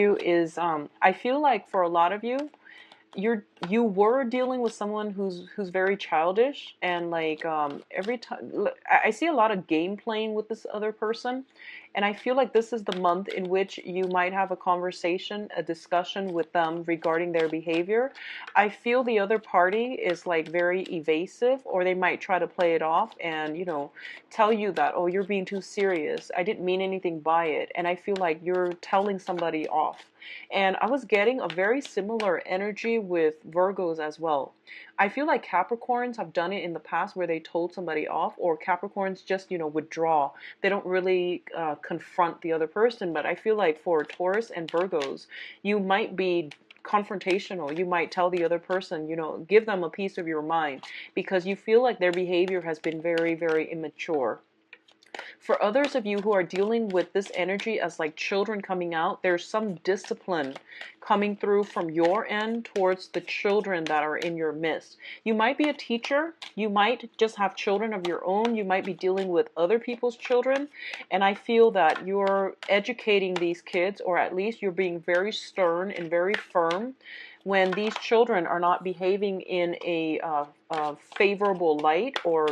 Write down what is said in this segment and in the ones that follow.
Is I feel like for a lot of you, you were dealing with someone who's very childish, and like every time I see a lot of game playing with this other person, and I feel like this is the month in which you might have a conversation, a discussion with them regarding their behavior. I feel the other party is like very evasive, or they might try to play it off and, tell you that, oh, you're being too serious, I didn't mean anything by it, and I feel like you're telling somebody off. And I was getting a very similar energy with Virgos as well. I feel like Capricorns have done it in the past where they told somebody off, or Capricorns just, withdraw. They don't really confront the other person. But I feel like for Taurus and Virgos, you might be confrontational. You might tell the other person, give them a piece of your mind, because you feel like their behavior has been very, very immature. For others of you who are dealing with this energy as like children coming out, there's some discipline coming through from your end towards the children that are in your midst. You might be a teacher. You might just have children of your own. You might be dealing with other people's children. And I feel that you're educating these kids, or at least you're being very stern and very firm when these children are not behaving in a favorable light, or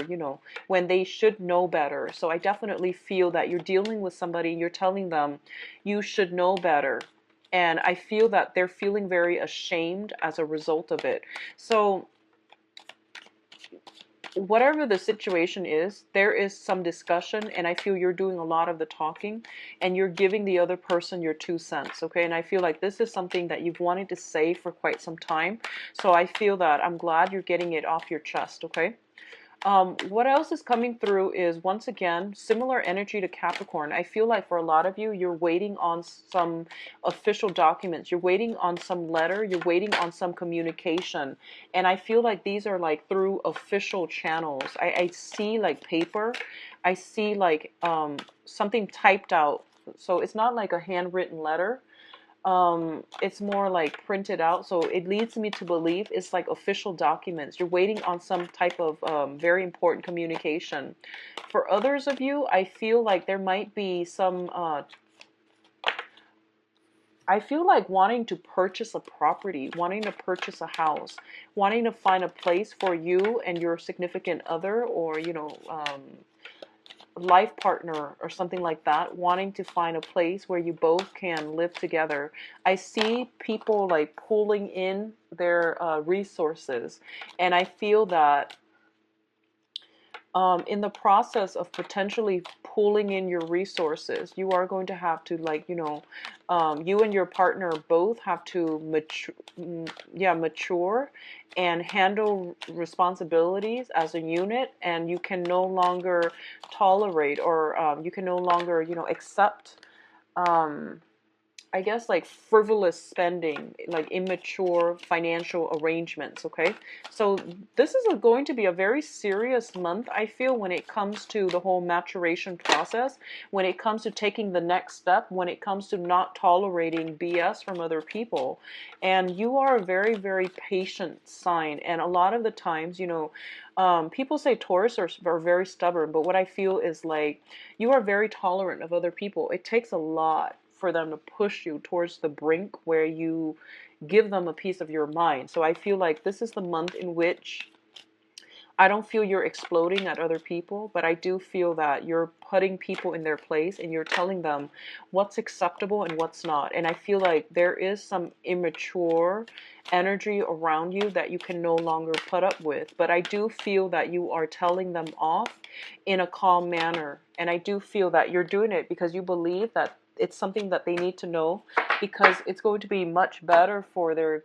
when they should know better. So I definitely feel that you're dealing with somebody, you're telling them you should know better, and I feel that they're feeling very ashamed as a result of it. So whatever the situation is, there is some discussion, and I feel you're doing a lot of the talking, and you're giving the other person your 2 cents, okay? And I feel like this is something that you've wanted to say for quite some time. So I feel that I'm glad you're getting it off your chest, okay? What else is coming through is, once again, similar energy to Capricorn. I feel like for a lot of you, you're waiting on some official documents. You're waiting on some letter. You're waiting on some communication. And I feel like these are like through official channels. I see like paper. I see like something typed out. So it's not like a handwritten letter. It's more like printed out, so it leads me to believe it's like official documents. You're waiting on some type of very important communication. For others of you, I feel like there might be some I feel like wanting to purchase a property, wanting to purchase a house, wanting to find a place for you and your significant other, or life partner or something like that, wanting to find a place where you both can live together. I see people like pulling in their resources, and I feel that in the process of potentially pulling in your resources, you are going to have to, like, you and your partner both have to mature and handle responsibilities as a unit, and you can no longer tolerate, or you can no longer, accept I guess like frivolous spending, like immature financial arrangements, okay? So this is going to be a very serious month, I feel, when it comes to the whole maturation process, when it comes to taking the next step, when it comes to not tolerating BS from other people. And you are a very, very patient sign. And a lot of the times, people say Taurus are very stubborn, but what I feel is like you are very tolerant of other people. It takes a lot for them to push you towards the brink where you give them a piece of your mind. So I feel like this is the month in which I don't feel you're exploding at other people, but I do feel that you're putting people in their place, and you're telling them what's acceptable and what's not. And I feel like there is some immature energy around you that you can no longer put up with. But I do feel that you are telling them off in a calm manner. And I do feel that you're doing it because you believe that it's something that they need to know, because it's going to be much better for their,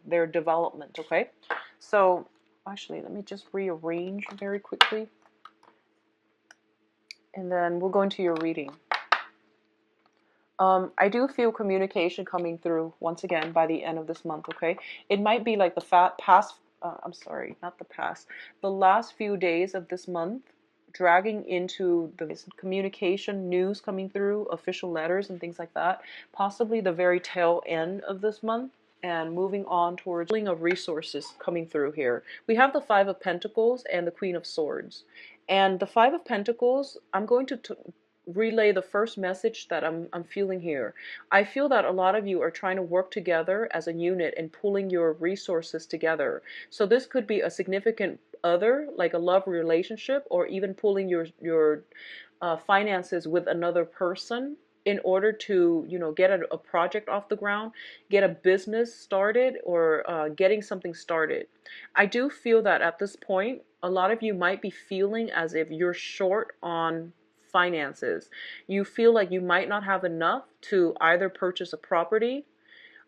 their development, okay? So actually, let me just rearrange very quickly, and then we'll go into your reading. I do feel communication coming through once again by the end of this month, okay? It might be like the past, I'm sorry, not the past, the last few days of this month, dragging into the communication, news coming through, official letters and things like that. Possibly the very tail end of this month, and moving on towards pulling of resources coming through here. We have the Five of Pentacles and the Queen of Swords. And the Five of Pentacles, I'm going to relay the first message that I'm feeling here. I feel that a lot of you are trying to work together as a unit and pulling your resources together. So this could be a significant other, like a love relationship, or even pulling your finances with another person in order to, get a project off the ground, get a business started, or getting something started. I do feel that at this point, a lot of you might be feeling as if you're short on finances. You feel like you might not have enough to either purchase a property,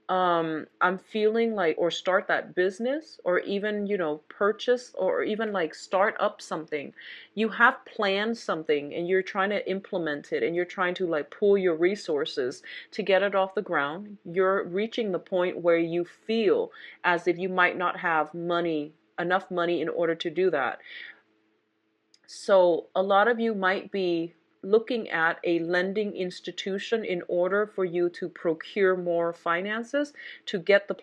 I'm feeling like, or start that business, or even, purchase, or even like start up something. You have planned something and you're trying to implement it, and you're trying to like pool your resources to get it off the ground. You're reaching the point where you feel as if you might not have enough money in order to do that. So a lot of you might be looking at a lending institution in order for you to procure more finances to get the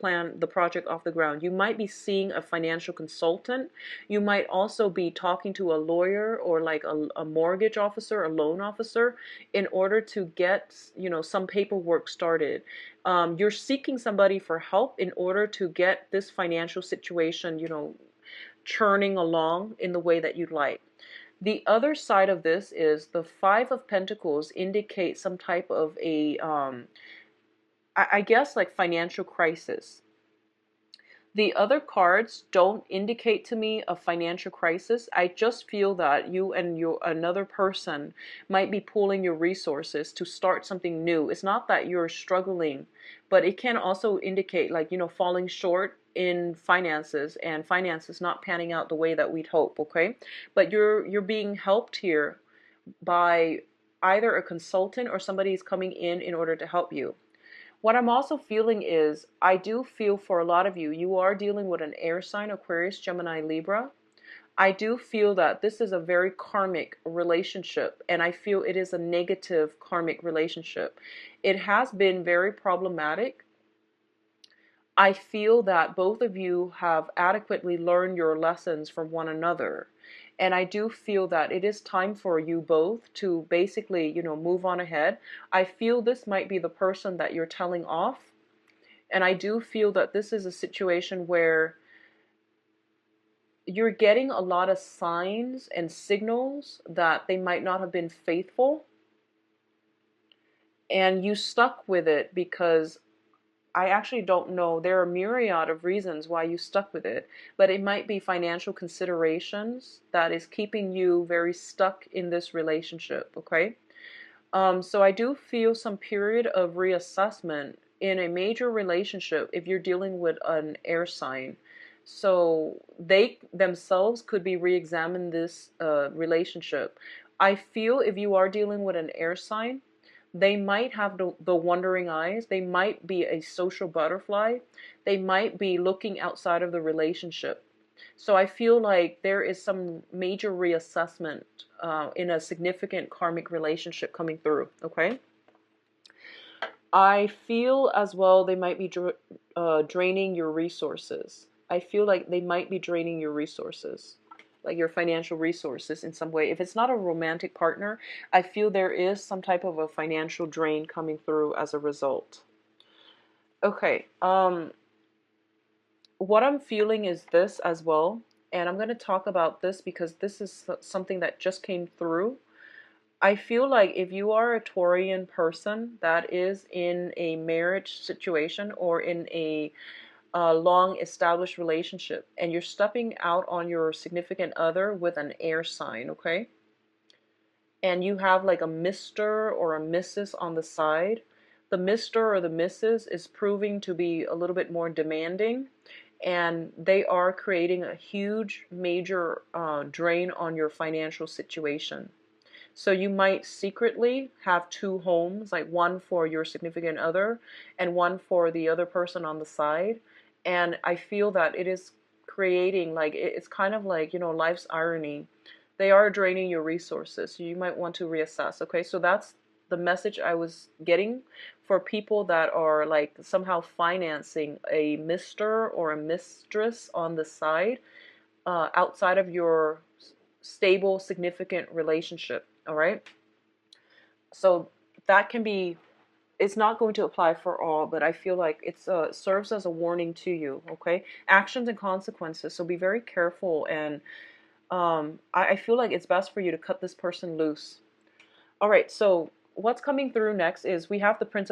project off the ground. You might be seeing a financial consultant. You might also be talking to a lawyer, or like a mortgage officer, a loan officer, in order to get, some paperwork started. You're seeking somebody for help in order to get this financial situation, churning along in the way that you'd like. The other side of this is the Five of Pentacles indicate some type of a, I guess, like financial crisis. The other cards don't indicate to me a financial crisis. I just feel that you and another person might be pooling your resources to start something new. It's not that you're struggling, but it can also indicate like, falling short in finances, and finances not panning out the way that we'd hope, okay? But you're being helped here by either a consultant or somebody's coming in order to help you. What I'm also feeling is, I do feel for a lot of you, you are dealing with an air sign, Aquarius, Gemini, Libra. I do feel that this is a very karmic relationship, and I feel it is a negative karmic relationship. It has been very problematic. I feel that both of you have adequately learned your lessons from one another. And I do feel that it is time for you both to basically, move on ahead. I feel this might be the person that you're telling off. And I do feel that this is a situation where you're getting a lot of signs and signals that they might not have been faithful. And you stuck with it because I actually don't know. There are a myriad of reasons why you stuck with it, but it might be financial considerations that is keeping you very stuck in this relationship, okay? So I do feel some period of reassessment in a major relationship if you're dealing with an air sign. So they themselves could be re-examine this relationship. I feel if you are dealing with an air sign, they might have the wandering eyes. They might be a social butterfly. They might be looking outside of the relationship. So I feel like there is some major reassessment in a significant karmic relationship coming through, okay? I feel as well they might be draining your resources. I feel like they might be draining your resources, like your financial resources in some way. If it's not a romantic partner, I feel there is some type of a financial drain coming through as a result. Okay, what I'm feeling is this as well, and I'm going to talk about this because this is something that just came through. I feel like if you are a Taurian person that is in a marriage situation or in a long established relationship, and you're stepping out on your significant other with an air sign, okay? And you have like a Mr. or a Mrs. on the side. The Mr. or the Mrs. is proving to be a little bit more demanding, and they are creating a huge major drain on your financial situation. So you might secretly have two homes, like one for your significant other and one for the other person on the side. And I feel that it is creating like, it's kind of like, life's irony. They are draining your resources. So you might want to reassess. Okay, so that's the message I was getting for people that are like somehow financing a Mr. or a mistress on the side outside of your stable, significant relationship. All right. So that can be, it's not going to apply for all, but I feel like it's serves as a warning to you. Okay, actions and consequences. So be very careful, and I feel like it's best for you to cut this person loose. All right, so what's coming through next is we have the Prince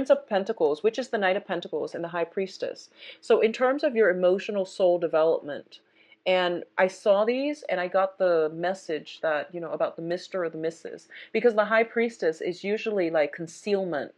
of Pentacles, which is the Knight of Pentacles, and the High Priestess. So in terms of your emotional soul development, and I saw these and I got the message that, you know, about the Mr. or the Mrs. Because the High Priestess is usually like concealment.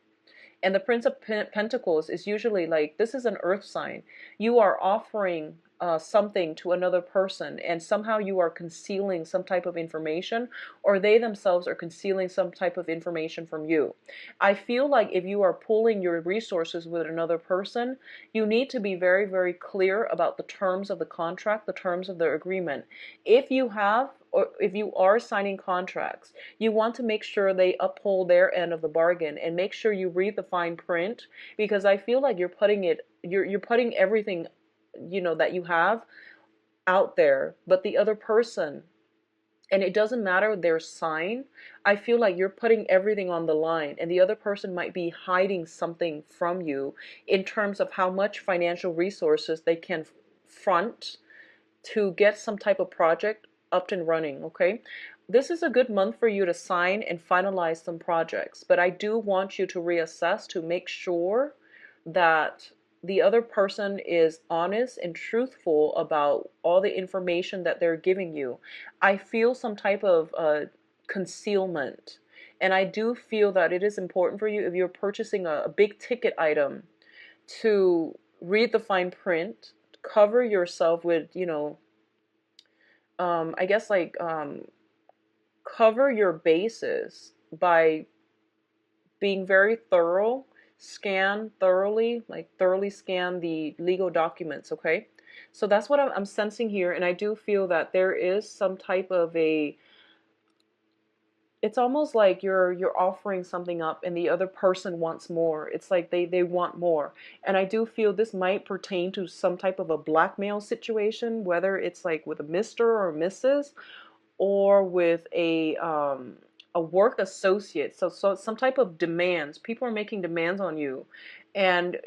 And the Prince of Pentacles is usually like, this is an earth sign. You are offering something to another person, and somehow you are concealing some type of information, or they themselves are concealing some type of information from you. I feel like if you are pooling your resources with another person, you need to be very, very clear about the terms of the contract, the terms of the agreement. If you have, or if you are signing contracts, you want to make sure they uphold their end of the bargain, and make sure you read the fine print, because I feel like you're putting everything, you know, that you have out there, but the other person, and it doesn't matter their sign, I feel like you're putting everything on the line, and the other person might be hiding something from you in terms of how much financial resources they can front to get some type of project up and running. Okay, this is a good month for you to sign and finalize some projects, but I do want you to reassess to make sure that the other person is honest and truthful about all the information that they're giving you. I feel some type of concealment, and I do feel that it is important for you, if you're purchasing a big ticket item, to read the fine print, cover yourself with, you know, I guess like cover your bases by being very thorough, scan thoroughly, like thoroughly scan the legal documents, okay? So that's what I'm sensing here, and I do feel that there is some type of a, it's almost like you're offering something up and the other person wants more. It's like they want more. And I do feel this might pertain to some type of a blackmail situation, whether it's like with a Mr. or Mrs., or with a work associate. So some type of demands. People are making demands on you, and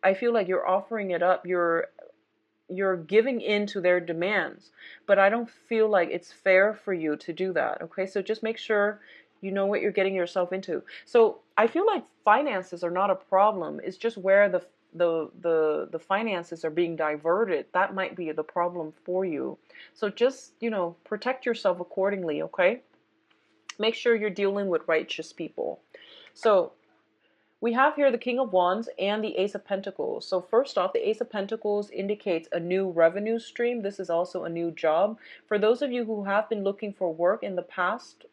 I feel like you're offering it up. You're giving in to their demands, but I don't feel like it's fair for you to do that. Okay, so just make sure you know what you're getting yourself into. So I feel like finances are not a problem. It's just where the finances are being diverted. That might be the problem for you. So just, you know, protect yourself accordingly. Okay, make sure you're dealing with righteous people. So we have here the King of Wands and the Ace of Pentacles. So first off, the Ace of Pentacles indicates a new revenue stream. This is also a new job. For those of you who have been looking for work in the past,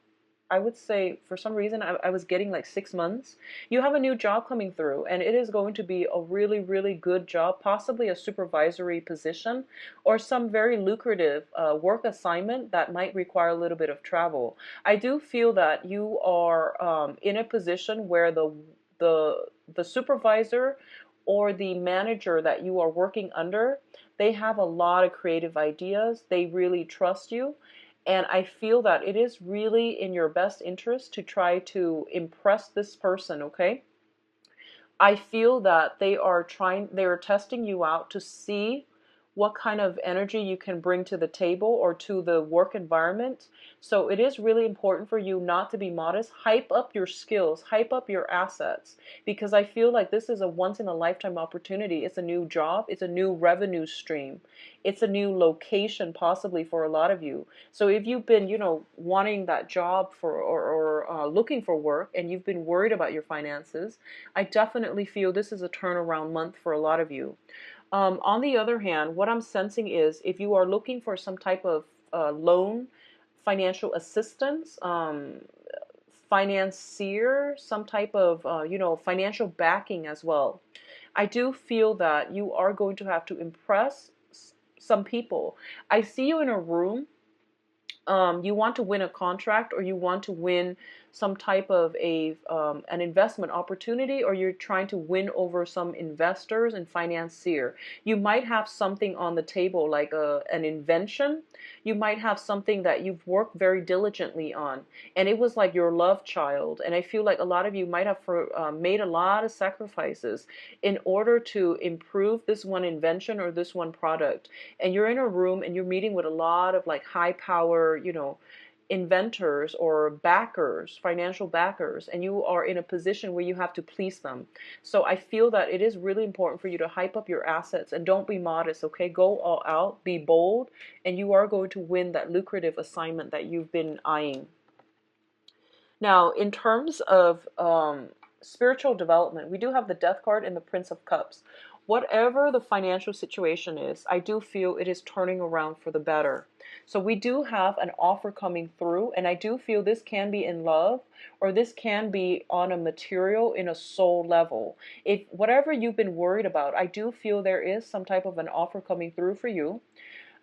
I would say for some reason I was getting like 6 months. You have a new job coming through, and it is going to be a really, really good job, possibly a supervisory position or some very lucrative work assignment that might require a little bit of travel. I do feel that you are in a position where the the supervisor or the manager that you are working under, they have a lot of creative ideas. They really trust you. And I feel that it is really in your best interest to try to impress this person, okay? I feel that they are testing you out to see what kind of energy you can bring to the table or to the work environment. So it is really important for you not to be modest. Hype up your skills, hype up your assets, because I feel like this is a once in a lifetime opportunity. It's a new job, it's a new revenue stream, it's a new location possibly for a lot of you. So if you've been, you know, wanting that job for or looking for work, and you've been worried about your finances, I definitely feel this is a turnaround month for a lot of you. On the other hand, what I'm sensing is if you are looking for some type of loan, financial assistance, financier, some type of you know, financial backing as well, I do feel that you are going to have to impress some people. I see you in a room. You want to win a contract, or you want to win some type of an investment opportunity, or you're trying to win over some investors and financier. You might have something on the table like an invention. You might have something that you've worked very diligently on, and it was like your love child. And I feel like a lot of you might have made a lot of sacrifices in order to improve this one invention or this one product. And you're in a room and you're meeting with a lot of like high power, inventors or backers, financial backers, and you are in a position where you have to please them. So I feel that it is really important for you to hype up your assets and don't be modest, okay? Go all out, be bold, and you are going to win that lucrative assignment that you've been eyeing. Now, in terms of spiritual development, we do have the Death card and the Prince of Cups. Whatever the financial situation is, I do feel it is turning around for the better. So we do have an offer coming through, and I do feel this can be in love, or this can be on a material, in a soul level. If whatever you've been worried about, I do feel there is some type of an offer coming through for you.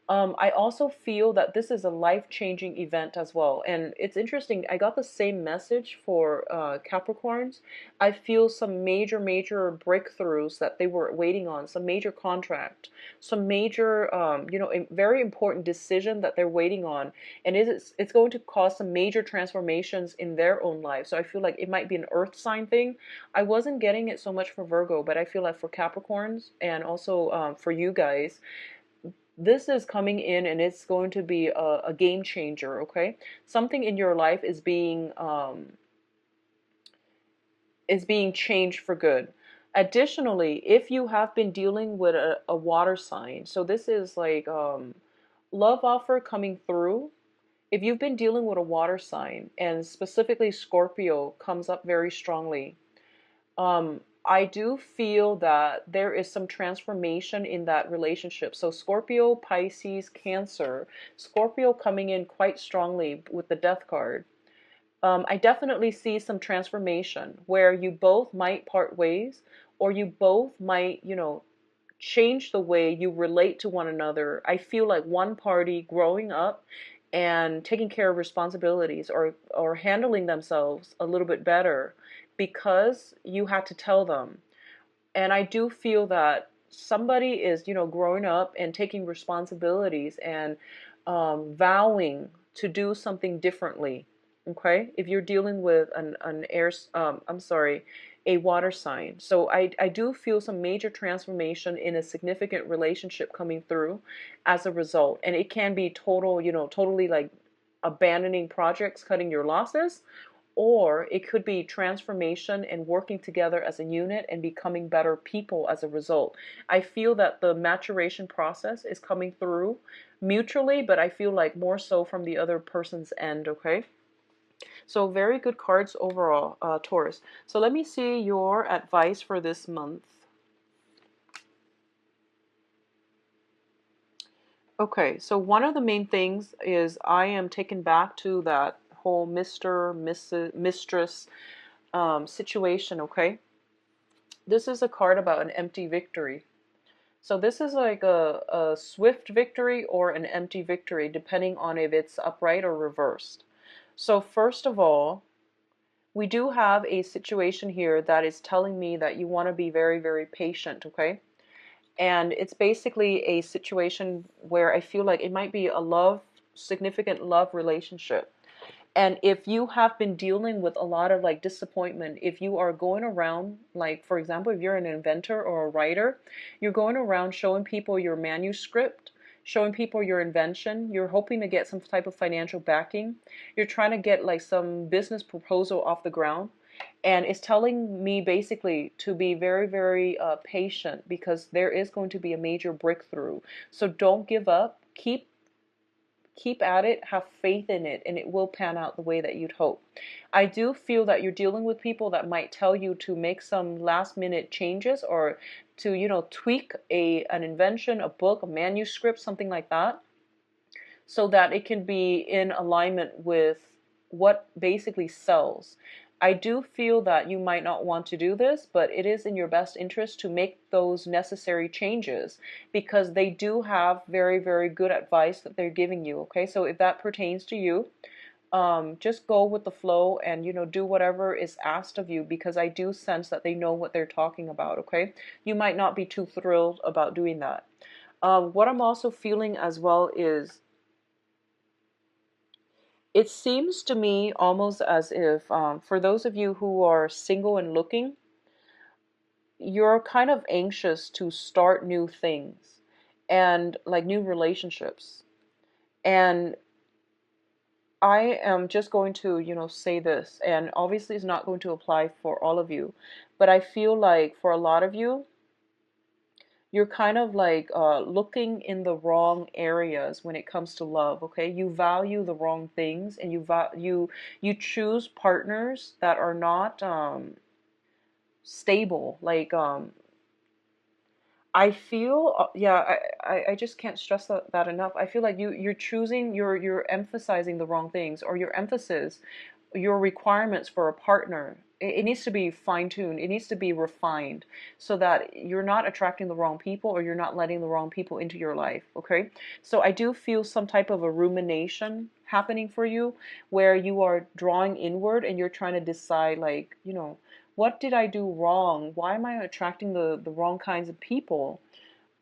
I also feel that this is a life-changing event as well. And it's interesting, I got the same message for Capricorns. I feel some major, major breakthroughs that they were waiting on, some major contract, some major, a very important decision that they're waiting on. And it's going to cause some major transformations in their own life. So I feel like it might be an earth sign thing. I wasn't getting it so much for Virgo, but I feel like for Capricorns and also for you guys, this is coming in and it's going to be a game changer, okay? Something in your life is being changed for good. Additionally, if you have been dealing with a water sign, so this is like love offer coming through. If you've been dealing with a water sign, and specifically Scorpio comes up very strongly, I do feel that there is some transformation in that relationship. So Scorpio, Pisces, Cancer, Scorpio coming in quite strongly with the Death card. I definitely see some transformation where you both might part ways, or you both might, change the way you relate to one another. I feel like one party growing up and taking care of responsibilities, or handling themselves a little bit better because you had to tell them. And I do feel that somebody is, growing up and taking responsibilities and vowing to do something differently. Okay, if you're dealing with an air, I'm sorry, a water sign. So I do feel some major transformation in a significant relationship coming through as a result. And it can be total, totally like abandoning projects, cutting your losses, or it could be transformation and working together as a unit and becoming better people as a result. I feel that the maturation process is coming through mutually, but I feel like more so from the other person's end, okay? So very good cards overall, Taurus. So let me see your advice for this month. Okay, so one of the main things is I am taken back to that whole Mistress situation, okay? This is a card about an empty victory. So this is like a swift victory or an empty victory, depending on if it's upright or reversed. So first of all, we do have a situation here that is telling me that you want to be very, very patient, okay? And it's basically a situation where I feel like it might be a significant love relationship. And if you have been dealing with a lot of like disappointment, if you are going around, like for example, if you're an inventor or a writer, you're going around showing people your manuscript, showing people your invention, you're hoping to get some type of financial backing, you're trying to get like some business proposal off the ground. And it's telling me basically to be very, very patient, because there is going to be a major breakthrough. So don't give up. Keep at it, have faith in it, and it will pan out the way that you'd hope. I do feel that you're dealing with people that might tell you to make some last minute changes, or to, tweak an invention, a book, a manuscript, something like that, so that it can be in alignment with what basically sells. I do feel that you might not want to do this, but it is in your best interest to make those necessary changes, because they do have very, very good advice that they're giving you, okay? So if that pertains to you, just go with the flow and, do whatever is asked of you, because I do sense that they know what they're talking about, okay? You might not be too thrilled about doing that. What I'm also feeling as well is it seems to me almost as if, for those of you who are single and looking, you're kind of anxious to start new things and like new relationships. And I am just going to, say this, and obviously it's not going to apply for all of you, but I feel like for a lot of you, you're kind of like looking in the wrong areas when it comes to love. Okay, you value the wrong things, and you choose partners that are not stable. Like I feel, yeah, I just can't stress that enough. I feel like you're choosing, you're emphasizing the wrong things, or your emphasis, your requirements for a partner. It needs to be fine-tuned. It needs to be refined so that you're not attracting the wrong people, or you're not letting the wrong people into your life. Okay. So I do feel some type of a rumination happening for you, where you are drawing inward and you're trying to decide, like, what did I do wrong? Why am I attracting the wrong kinds of people?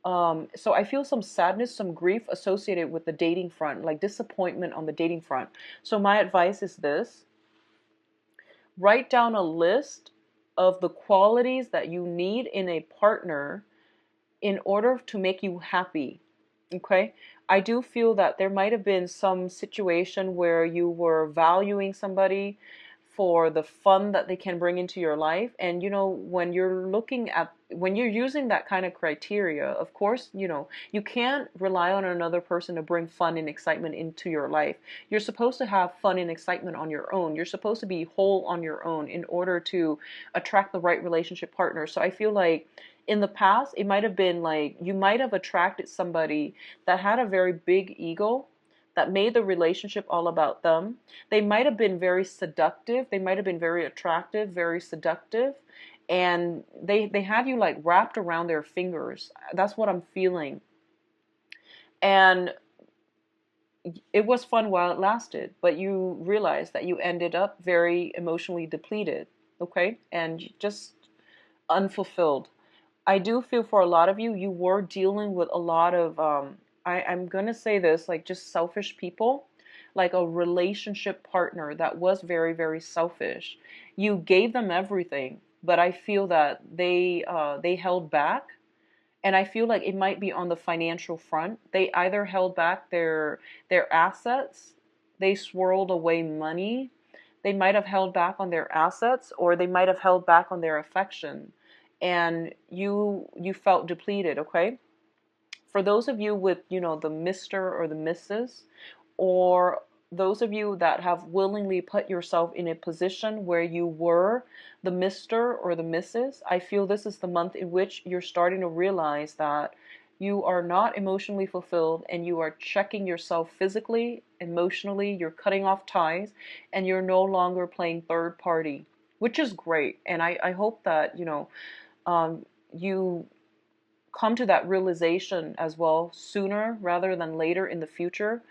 So I feel some sadness, some grief associated with the dating front, like disappointment on the dating front. So my advice is this: write down a list of the qualities that you need in a partner in order to make you happy. Okay? I do feel that there might have been some situation where you were valuing somebody for the fun that they can bring into your life. And when you're using that kind of criteria, of course, you can't rely on another person to bring fun and excitement into your life. You're supposed to have fun and excitement on your own. You're supposed to be whole on your own in order to attract the right relationship partner. So I feel like in the past, it might have been like you might have attracted somebody that had a very big ego, that made the relationship all about them. They might have been very seductive. They might have been very attractive, very seductive. And they had you like wrapped around their fingers. That's what I'm feeling. And it was fun while it lasted, but you realize that you ended up very emotionally depleted, okay? And just unfulfilled. I do feel for a lot of you, you were dealing with a lot of, I'm going to say this, like just selfish people, like a relationship partner that was very, very selfish. You gave them everything, but I feel that they held back. And I feel like it might be on the financial front. They either held back their assets, they swirled away money, they might have held back on their assets, or they might have held back on their affection, and you felt depleted. Okay, for those of you with, the Mr. or the Mrs., or those of you that have willingly put yourself in a position where you were the Mr. or the Mrs., I feel this is the month in which you're starting to realize that you are not emotionally fulfilled, and you are checking yourself physically, emotionally, you're cutting off ties, and you're no longer playing third party, which is great. And I hope that, you come to that realization as well sooner rather than later in the future.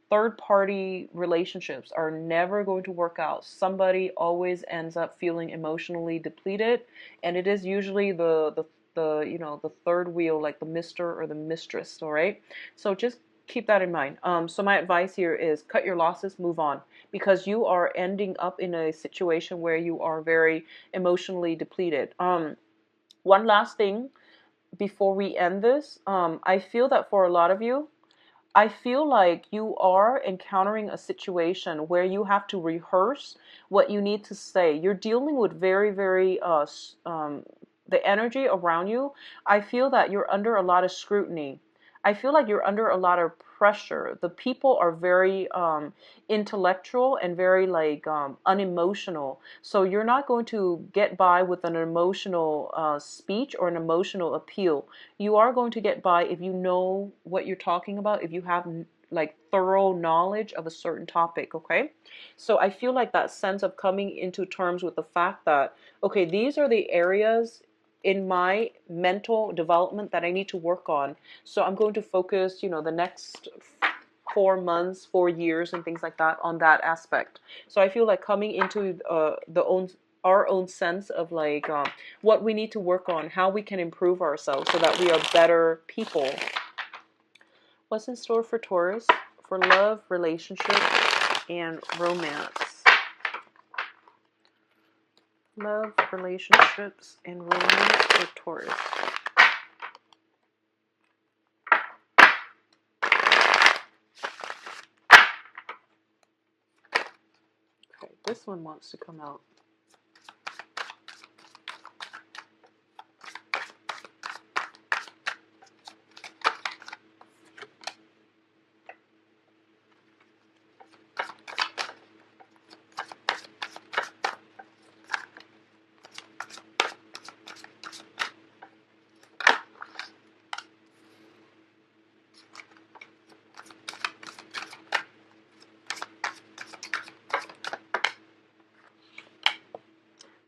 Third party relationships are never going to work out. Somebody always ends up feeling emotionally depleted, and it is usually the third wheel, like the Mr. or the mistress. All right, so just keep that in mind. So my advice here is cut your losses, move on, because you are ending up in a situation where you are very emotionally depleted. One last thing before we end this, I feel that for a lot of you, I feel like you are encountering a situation where you have to rehearse what you need to say. You're dealing with very, very, the energy around you. I feel that you're under a lot of scrutiny. I feel like you're under a lot of pressure. The people are very intellectual and very like unemotional. So you're not going to get by with an emotional speech or an emotional appeal. You are going to get by if you know what you're talking about, if you have like thorough knowledge of a certain topic, okay? So I feel like that sense of coming into terms with the fact that, okay, these are the areas in my mental development that I need to work on. So I'm going to focus, the next 4 months, 4 years, and things like that on that aspect. So I feel like coming into our own sense of like what we need to work on, how we can improve ourselves so that we are better people. What's in store for Taurus for love, relationship, and romance? Love, relationships, and romance for Taurus. Okay, this one wants to come out.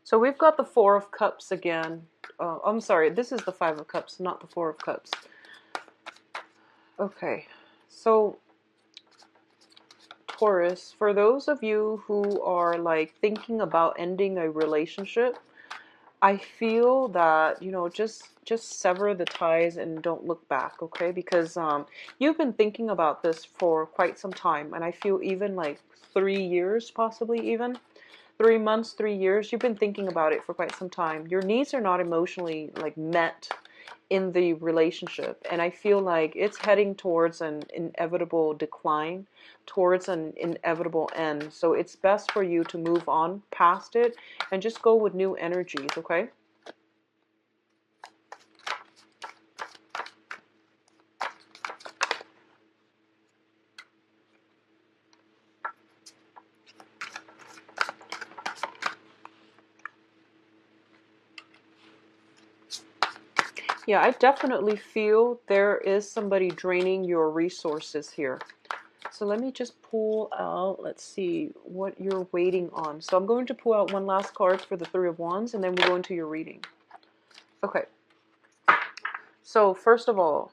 So we've got the Four of Cups again. I'm sorry, this is the Five of Cups, not the Four of Cups. Okay, so Taurus, for those of you who are like thinking about ending a relationship, I feel that, you know, just sever the ties and don't look back, okay? Because you've been thinking about this for quite some time, and I feel even like 3 years, possibly even. 3 months, 3 years, you've been thinking about it for quite some time. Your needs are not emotionally like met in the relationship, and I feel like it's heading towards an inevitable decline, towards an inevitable end. So it's best for you to move on past it and just go with new energies, okay? Yeah, I definitely feel there is somebody draining your resources here. So let me just pull out, let's see, what you're waiting on. So I'm going to pull out one last card for the Three of Wands, and then we'll go into your reading. Okay. So first of all,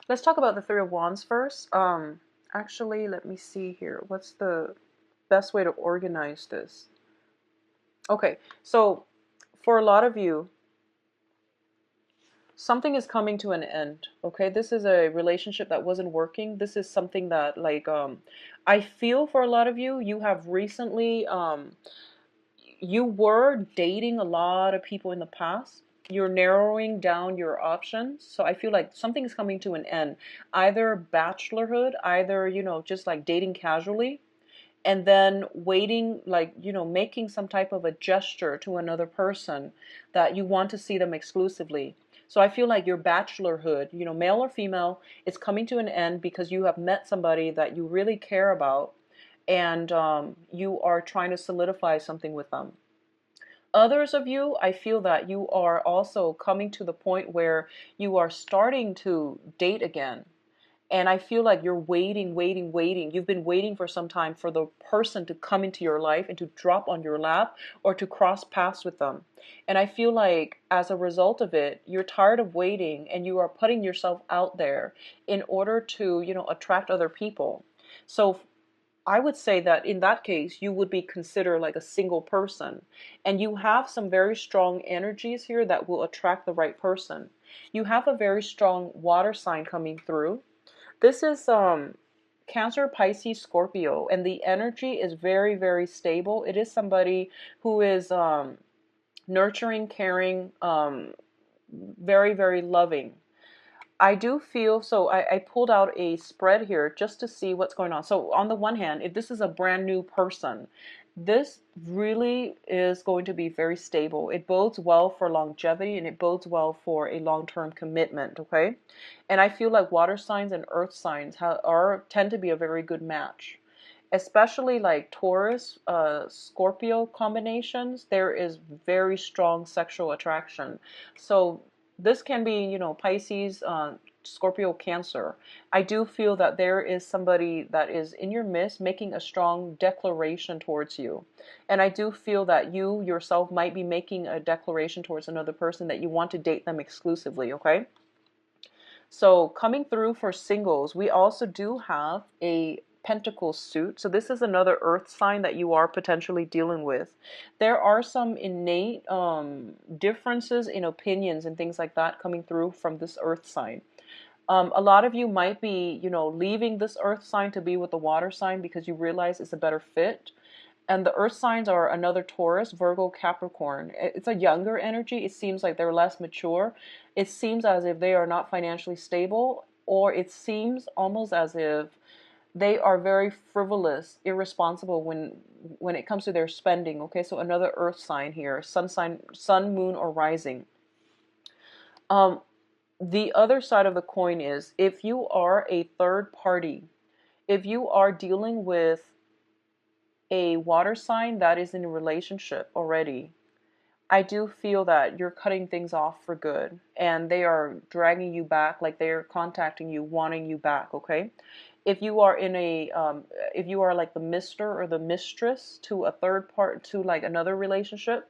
let's talk about the Three of Wands first. Actually, let me see here. What's the best way to organize this? Okay, so for a lot of you, something is coming to an end. Okay, this is a relationship that wasn't working. This is something that like I feel for a lot of you, you have recently you were dating a lot of people in the past. You're narrowing down your options. So I feel like something is coming to an end. Either bachelorhood, either, you know, just like dating casually, and then waiting, like, you know, making some type of a gesture to another person that you want to see them exclusively. So I feel like your bachelorhood, you know, male or female, is coming to an end because you have met somebody that you really care about, and you are trying to solidify something with them. Others of you, I feel that you are also coming to the point where you are starting to date again. And I feel like you're waiting, waiting, waiting. You've been waiting for some time for the person to come into your life and to drop on your lap or to cross paths with them. And I feel like as a result of it, you're tired of waiting and you are putting yourself out there in order to, you know, attract other people. So I would say that in that case, you would be considered like a single person. And you have some very strong energies here that will attract the right person. You have a very strong water sign coming through. This is Cancer, Pisces, Scorpio, and the energy is very, very stable. It is somebody who is nurturing, caring, very, very loving. I do feel, so I pulled out a spread here just to see what's going on. So on the one hand, if this is a brand new person, this really is going to be very stable. It bodes well for longevity and it bodes well for a long-term commitment, okay? And I feel like water signs and earth signs tend to be a very good match. Especially like Taurus, Scorpio combinations, there is very strong sexual attraction. So this can be, you know, Pisces, Scorpio, Cancer. I do feel that there is somebody that is in your midst making a strong declaration towards you. And I do feel that you yourself might be making a declaration towards another person that you want to date them exclusively, okay? So coming through for singles, we also do have a pentacle suit. So this is another earth sign that you are potentially dealing with. There are some innate differences in opinions and things like that coming through from this earth sign. A lot of you might be, leaving this earth sign to be with the water sign because you realize it's a better fit. And the earth signs are another Taurus, Virgo, Capricorn. It's a younger energy. It seems like they're less mature. It seems as if they are not financially stable, or it seems almost as if they are very frivolous, irresponsible when it comes to their spending. Okay, so another earth sign here, sun sign, sun, moon, or rising. Um, the other side of the coin is if you are a third party, if you are dealing with a water sign that is in a relationship already, I do feel that you're cutting things off for good and they are dragging you back, like they're contacting you, wanting you back, okay? If you are in if you are like the mister or the mistress to a third part, to like another relationship,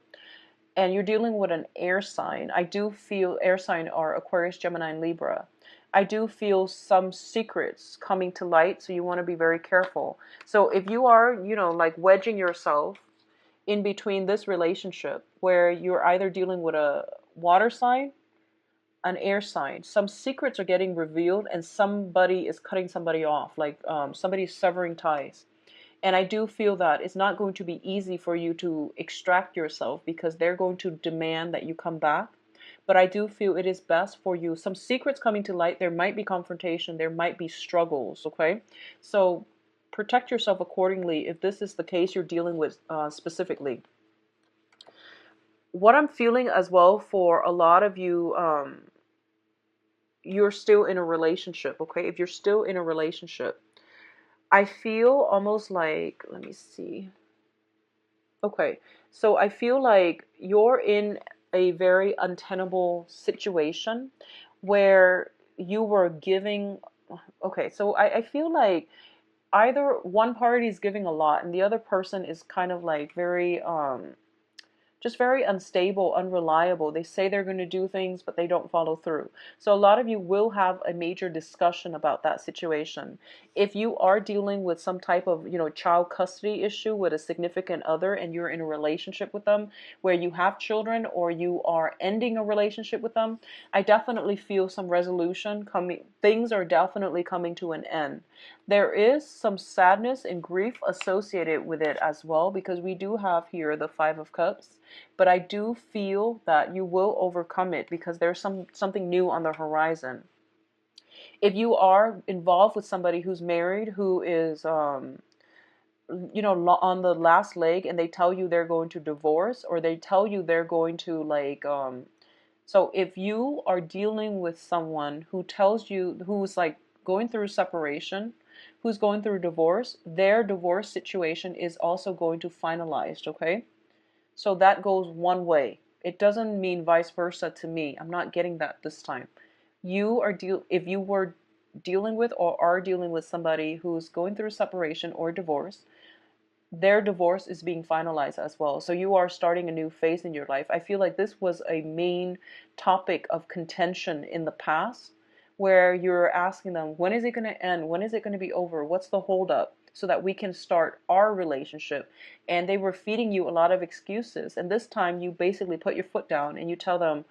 and you're dealing with an air sign, I do feel air sign are Aquarius, Gemini, and Libra. I do feel some secrets coming to light, so you want to be very careful. So if you are, like wedging yourself in between this relationship where you're either dealing with a water sign, an air sign, some secrets are getting revealed and somebody is cutting somebody off, like somebody's severing ties. And I do feel that it's not going to be easy for you to extract yourself because they're going to demand that you come back. But I do feel it is best for you. Some secrets coming to light. There might be confrontation. There might be struggles. Okay. So protect yourself accordingly if this is the case you're dealing with specifically. What I'm feeling as well for a lot of you, you're still in a relationship. Okay. If you're still in a relationship, I feel almost like, let me see. Okay, so I feel like you're in a very untenable situation where you were giving. Okay, so I feel like either one party is giving a lot and the other person is kind of like very just very unstable, unreliable. They say they're going to do things, but they don't follow through. So a lot of you will have a major discussion about that situation. If you are dealing with some type of, child custody issue with a significant other and you're in a relationship with them where you have children or you are ending a relationship with them, I definitely feel some resolution coming. Things are definitely coming to an end. There is some sadness and grief associated with it as well because we do have here the Five of Cups. But I do feel that you will overcome it because there's something new on the horizon. If you are involved with somebody who's married, who is, on the last leg, and they tell you they're going to divorce, or they tell you they're going to like, so if you are dealing with someone who tells you, who's like going through separation, who's going through divorce, their divorce situation is also going to finalize, okay? So that goes one way. It doesn't mean vice versa to me. I'm not getting that this time. If you were dealing with or are dealing with somebody who's going through separation or divorce, their divorce is being finalized as well. So you are starting a new phase in your life. I feel like this was a main topic of contention in the past where you're asking them, when is it going to end? When is it going to be over? What's the holdup? So that we can start our relationship. And they were feeding you a lot of excuses. And this time you basically put your foot down and you tell them,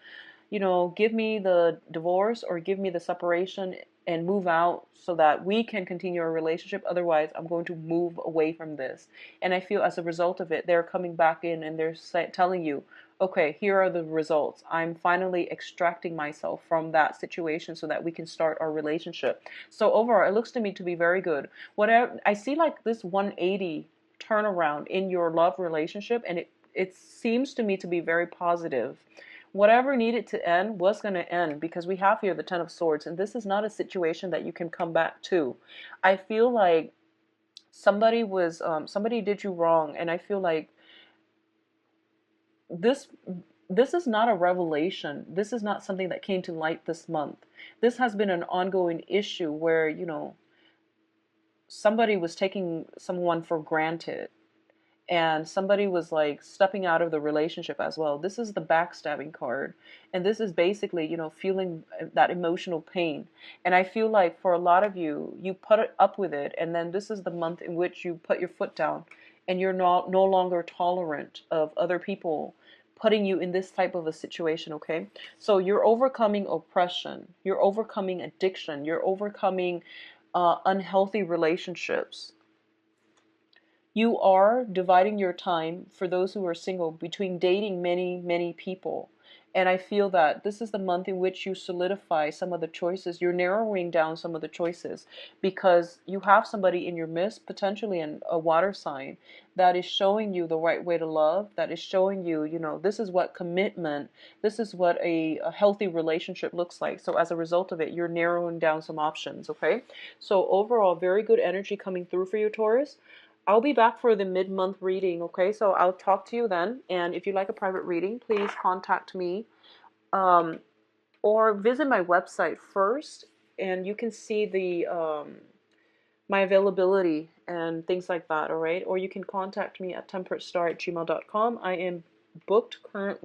give me the divorce or give me the separation and move out so that we can continue our relationship. Otherwise, I'm going to move away from this. And I feel as a result of it, they're coming back in and they're telling you, okay, here are the results. I'm finally extracting myself from that situation so that we can start our relationship. So overall, it looks to me to be very good. Whatever I see, like this 180 turnaround in your love relationship, and it seems to me to be very positive. Whatever needed to end was going to end because we have here the Ten of Swords, and this is not a situation that you can come back to. I feel like somebody did you wrong, and I feel like this this is not a revelation. This is not something that came to light this month. This has been an ongoing issue where, somebody was taking someone for granted. and somebody was like stepping out of the relationship as well. This is the backstabbing card. And this is basically, you know, feeling that emotional pain. And I feel like for a lot of you, you put it up with it. And then this is the month in which you put your foot down and you're no longer tolerant of other people putting you in this type of a situation, okay? So you're overcoming oppression. You're overcoming addiction. You're overcoming unhealthy relationships. You are dividing your time, for those who are single, between dating many, many people. And I feel that this is the month in which you solidify some of the choices. You're narrowing down some of the choices because you have somebody in your midst, potentially in a water sign, that is showing you the right way to love, that is showing you, you know, this is what commitment, this is what a healthy relationship looks like. So as a result of it, you're narrowing down some options, okay? So overall, very good energy coming through for you, Taurus. I'll be back for the mid-month reading, okay? So I'll talk to you then. And if you'd like a private reading, please contact me um, or visit my website first, and you can see the my availability and things like that, all right? Or you can contact me at temperatestar@gmail.com. I am booked currently.